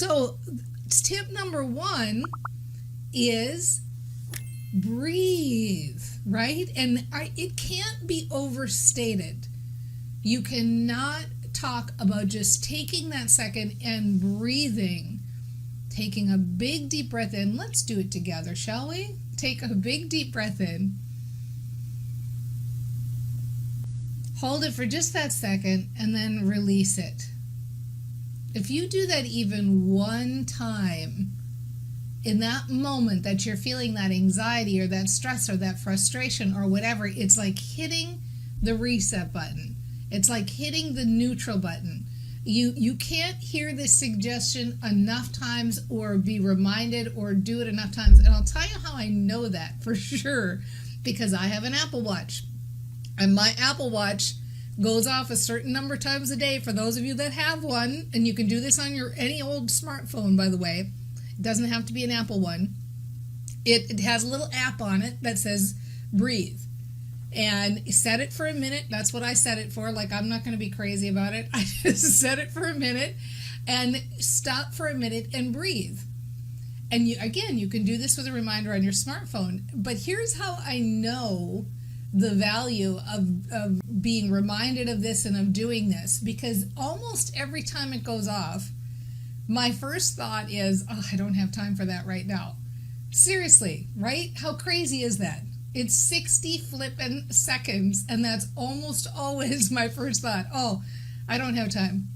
So, tip number one is breathe, right? And it can't be overstated. You cannot talk about just taking that second and breathing, taking a big deep breath in. Let's do it together, shall we? Take a big deep breath in. Hold it for just that second and then release it. If you do that even one time, in that moment that you're feeling that anxiety or that stress or that frustration or whatever, it's like hitting the reset button. It's like hitting the neutral button. You can't hear this suggestion enough times or be reminded or do it enough times. And I'll tell you how I know that for sure, because I have an Apple Watch. And my Apple Watch goes off a certain number of times a day for those of you that have one. And you can do this on your any old smartphone, by the way. It doesn't have to be an Apple one. It has a little app on it that says breathe. And set it for a minute. That's what I set it for. Like, I'm not going to be crazy about it. I just set it for a minute and stop for a minute and breathe. And you can do this with a reminder on your smartphone. But here's how I know the value of being reminded of this and of doing this. Because almost every time it goes off, my first thought is, oh, I don't have time for that right now. Seriously, right? How crazy is that? It's 60 flippin' seconds, and that's almost always my first thought. Oh, I don't have time.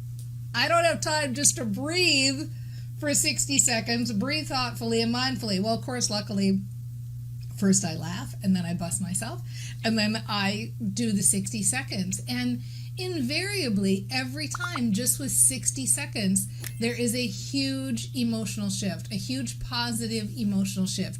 I don't have time just to breathe for 60 seconds, breathe thoughtfully and mindfully. Well, of course, luckily, first I laugh, and then I bust myself, and then I do the 60 seconds. And invariably, every time, just with 60 seconds, there is a huge emotional shift, a huge positive emotional shift.